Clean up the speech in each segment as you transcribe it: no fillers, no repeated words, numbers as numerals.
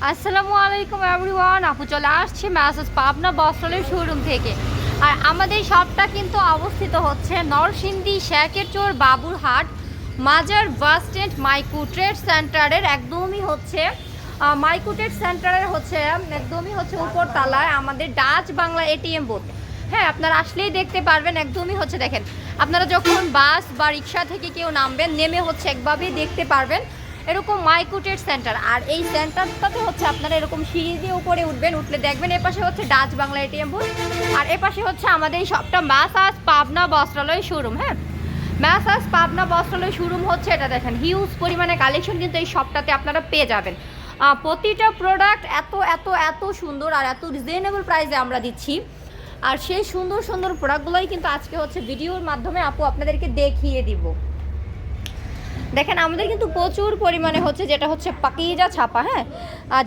আসসালামু আলাইকুম এভরিওয়ান, আপু চলে আসছে ম্যাসেজ পাবনা বস্ত্রালয় শোরুম থেকে। আর আমাদের শপটা কিন্তু অবস্থিত হচ্ছে নরসিংদী শেখেরচর বাবুরহাট মাজার বাস স্ট্যান্ড মাইক্রো ট্রেড সেন্টারের একদমই হচ্ছে মাইক্রো ট্রেড সেন্টারের একদমই হচ্ছে উপরতলায় আমাদের ডাচ বাংলা এটিএম বুথ। হ্যাঁ, আপনারা আসলেই দেখতে পারবেন। একদমই হচ্ছে দেখেন, আপনারা যখন বাস বা রিক্সা থেকে কেউ নামবেন, নেমে হচ্ছে একভাবেই দেখতে পারবেন এরকম মাইক্রো ট্রেড সেন্টার। আর এই সেন্টারটাতে হচ্ছে আপনারা এরকম সিঁড়ি দিয়ে উপরে উঠবেন, উঠলে দেখবেন এপাশে হচ্ছে ডাচ বাংলা এটিএম বুথ, আর এপাশে হচ্ছে আমাদের এই শপটা ম্যাসাজ পাবনা বস্ত্রালয় শোরুম। হ্যাঁ, ম্যাসাজ পাবনা বস্ত্রালয় শোরুম হচ্ছে এটা। দেখেন হিউজ পরিমাণে কালেকশন কিন্তু এই শপটাতে আপনারা পেয়ে যাবেন। প্রতিটা প্রোডাক্ট এত এত এত সুন্দর আর এত রিজনেবল প্রাইসে আমরা দিচ্ছি। আর সেই সুন্দর সুন্দর প্রোডাক্টগুলোই কিন্তু আজকে হচ্ছে ভিডিওর মাধ্যমে আপু আপনাদেরকে দেখিয়ে দিব। দেখেন আমাদের কিন্তু প্রচুর পরিমাণে হচ্ছে যেটা হচ্ছে পাকিজা ছাপা। হ্যাঁ,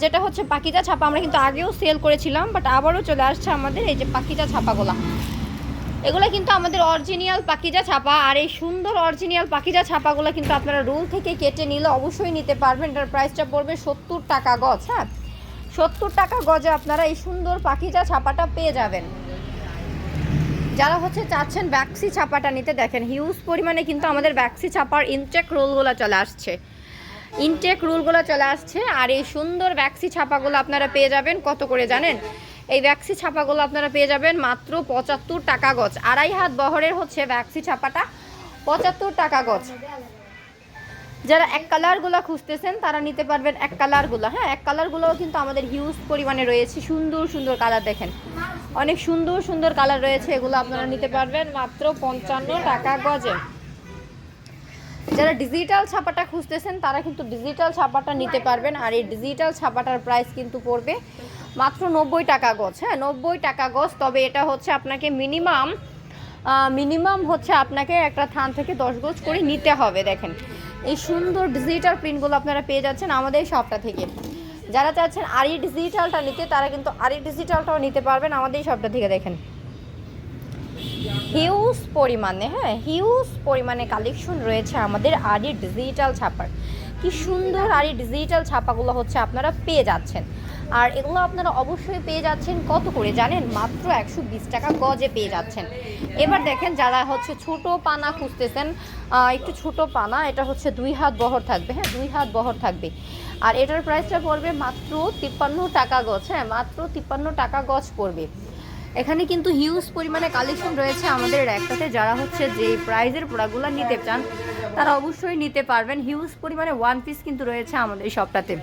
যেটা হচ্ছে পাকিজা ছাপা আমরা কিন্তু আগেও সেল করেছিলাম, বাট আবারও চলে আসছে আমাদের এই যে পাকিজা ছাপাগুলা। এগুলো কিন্তু আমাদের অরিজিনাল পাকিজা ছাপা। আর এই সুন্দর অরিজিনাল পাকিজা ছাপাগুলো কিন্তু আপনারা রোল থেকে কেটে নিলে অবশ্যই নিতে পারবেন। এটার প্রাইসটা পড়বে 70 টাকা গজ। হ্যাঁ, 70 টাকা গজে আপনারা এই সুন্দর পাকিজা ছাপাটা পেয়ে যাবেন। যারা হচ্ছে চাচ্ছেন ব্যাক্সি ছাপাটা নিতে, দেখেন হিউজ পরিমাণে কিন্তু আমাদের ব্যাক্সি ছাপার ইনটেক রোলগুলো চলে আসছে। আর এই সুন্দর ব্যাক্সি ছাপাগুলো আপনারা পেয়ে যাবেন কত করে জানেন? এই ব্যাক্সি ছাপাগুলো আপনারা পেয়ে যাবেন মাত্র 75 টাকা গজ। 2.5 হাত বহরের হচ্ছে ব্যাক্সি ছাপাটা 75 টাকা গজ। যারা এক কালারগুলো খুঁজতেছেন তারা নিতে পারবেন এক কালারগুলো। হ্যাঁ, এক কালারগুলোও কিন্তু আমাদের হিউজ পরিমাণে রয়েছে। সুন্দর সুন্দর কালার, দেখেন অনেক সুন্দর সুন্দর কালার রয়েছে। এগুলো আপনারা নিতে পারবেন মাত্র 55 টাকা গজে। যারা ডিজিটাল ছাপাটা খুঁজতেছেন তারা কিন্তু ডিজিটাল ছাপাটা নিতে পারবেন। আর এই ডিজিটাল ছাপাটার প্রাইস কিন্তু পড়বে মাত্র 90 টাকা গজ। হ্যাঁ, 90 টাকা গজ। তবে এটা হচ্ছে আপনাকে মিনিমাম হচ্ছে আপনাকে একটা থান থেকে 10 গজ করে নিতে হবে। দেখেন এই সুন্দর ডিজিটাল প্রিন্টগুলো আপনারা পেয়ে যাচ্ছেন আমাদের শপটা থেকে। যারা চাচ্ছেন আরি ডিজিটালটা নিতে তারা কিন্তু আরি ডিজিটালটাও নিতে পারবেন আমাদের শপটা থেকে। দেখেন হিউজ পরিমাণে কালেকশন রয়েছে আমাদের আরি ডিজিটাল ছাপার। কি সুন্দর আরি ডিজিটাল ছাপাগুলো হচ্ছে আপনারা পেয়ে যাচ্ছেন। আর এগুলো আপনারা অবশ্যই পেয়ে যাচ্ছেন কত করে জানেন? মাত্র 120 টাকা গজে পেয়ে যাচ্ছেন। এবার দেখেন যারা হচ্ছে ছোট পানা খুঁজতেছেন, একটু ছোট পানা, এটা হচ্ছে 2 হাত বহর থাকবে। হ্যাঁ, 2 হাত বহর থাকবে। আর এটার প্রাইসটা পড়বে মাত্র 53 টাকা গজ। হ্যাঁ, মাত্র 53 টাকা গজ পড়বে। এখানে কিন্তু হিউজ পরিমাণে কালেকশন রয়েছে আমাদের একটাতে। যারা হচ্ছে যে প্রাইজের প্রোডাক্টগুলো নিতে চান তারা অবশ্যই নিতে পারবেন। হিউজ পরিমাণে ওয়ান পিস কিন্তু রয়েছে আমাদের এই শপটাতে।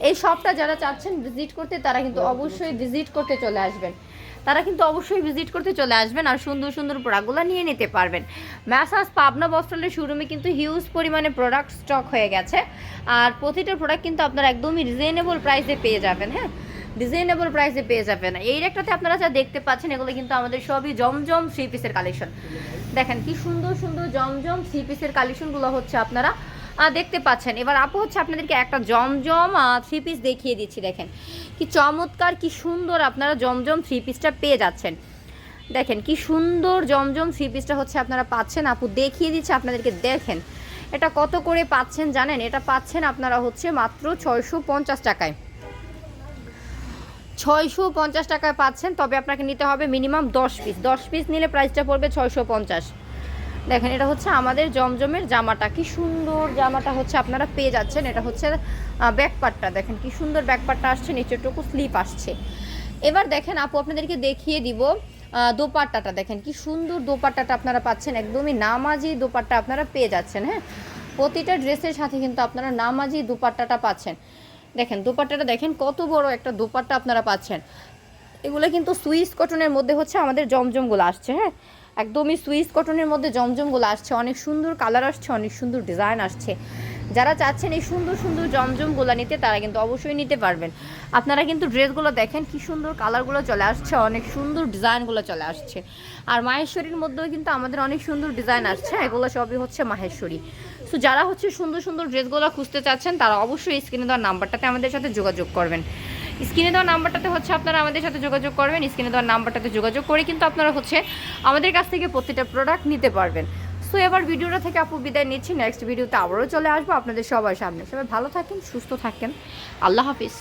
এই শপটা যারা চাচ্ছেন ভিজিট করতে তারা কিন্তু অবশ্যই ভিজিট করতে চলে আসবেন। আর সুন্দর সুন্দর প্রোডাক্টগুলো নিয়ে নিতে পারবেন। ম্যাসাজ পাবনা বস্ত্রালয় শোরুমে কিন্তু হিউজ পরিমাণে প্রোডাক্ট স্টক হয়ে গেছে। আর প্রতিটা প্রোডাক্ট কিন্তু আপনারা একদমই রিজনেবল প্রাইসে পেয়ে যাবেন। হ্যাঁ, রিজনেবল প্রাইসে পেয়ে যাবেন। এই রেটটাতে আপনারা যা দেখতে পাচ্ছেন এগুলো কিন্তু আমাদের সবই জমজম 3 পিসের কালেকশন। দেখেন কি সুন্দর সুন্দর জমজম 3 পিসের কালেকশনগুলো হচ্ছে আপনারা দেখতে পাচ্ছেন। এবার আপু হচ্ছে আপনাদেরকে একটা জমজম 3 পিস দেখিয়ে দিচ্ছি। দেখেন কি চমৎকার, কি সুন্দর আপনারা জমজম 3 পিসটা পেয়ে যাচ্ছেন। দেখেন কি সুন্দর জমজম 3 পিসটা হচ্ছে আপনারা পাচ্ছেন। আপু দেখিয়ে দিচ্ছে আপনাদেরকে। দেখেন এটা কত করে পাচ্ছেন জানেন? এটা পাচ্ছেন আপনারা হচ্ছে মাত্র 650 টাকায়। 650 টাকায় পাচ্ছেন। তবে আপনাকে নিতে হবে মিনিমাম 10 পিস নিলে প্রাইসটা পড়বে 650। দেখেন এটা হচ্ছে আমাদের জমজমের জামাটা। কি সুন্দর জামাটা হচ্ছে আপনারা পেয়ে যাচ্ছেন। এটা হচ্ছে ব্যাকপার্টটা, দেখেন কি সুন্দর ব্যাকপার্টটা আসছে, নিচেরটুকু স্লিপ আসছে। এবার দেখেন আপু আপনাদেরকে দেখিয়ে দিব দোপাট্টাটা। দেখেন কি সুন্দর দোপাট্টাটা আপনারা পাচ্ছেন। একদমই নামাজি দোপাট্টা আপনারা পেয়ে যাচ্ছেন। হ্যাঁ, প্রতিটা ড্রেসের সাথে কিন্তু আপনারা নামাজি দোপাট্টাটা পাচ্ছেন। দেখেন দোপাট্টাটা, দেখেন কত বড় একটা দোপাট্টা আপনারা পাচ্ছেন। এগুলো কিন্তু সুইস কটনের মধ্যে হচ্ছে আমাদের জমজমগুলো আসছে। হ্যাঁ, একদমই সুইস কটনের মধ্যে জমজমগুলো আসছে। অনেক সুন্দর কালার আসছে, অনেক সুন্দর ডিজাইন আসছে। যারা চাচ্ছেন এই সুন্দর সুন্দর জমজমগুলো নিতে তারা কিন্তু অবশ্যই নিতে পারবেন। আপনারা কিন্তু ড্রেসগুলো দেখেন কি সুন্দর কালারগুলো চলে আসছে, অনেক সুন্দর ডিজাইনগুলো চলে আসছে। আর মাহেশ্বরীর মধ্যেও কিন্তু আমাদের অনেক সুন্দর ডিজাইন আসছে। এগুলো সবই হচ্ছে মাহেশ্বরী। সো যারা হচ্ছে সুন্দর সুন্দর ড্রেসগুলো খুঁজতে চাচ্ছেন তারা অবশ্যই স্ক্রিনে দেওয়ার নাম্বারটাতে আমাদের সাথে যোগাযোগ করবেন। স্ক্রিনে দেওয়ার নাম্বারটাতে হচ্ছে আপনারা আমাদের সাথে যোগাযোগ করবেন। স্ক্রিনে দেওয়ার নাম্বারটাতে যোগাযোগ করে কিন্তু আপনারা হচ্ছে আমাদের কাছ থেকে প্রতিটা প্রোডাক্ট নিতে পারবেন। সো সো এবার ভিডিওটা থেকে আপু বিদায় নিচ্ছি, নেক্সট ভিডিওতে আবারও চলে আসবো আপনাদের সবার সামনে। সবাই ভালো থাকেন, সুস্থ থাকেন, আল্লাহ হাফিজ।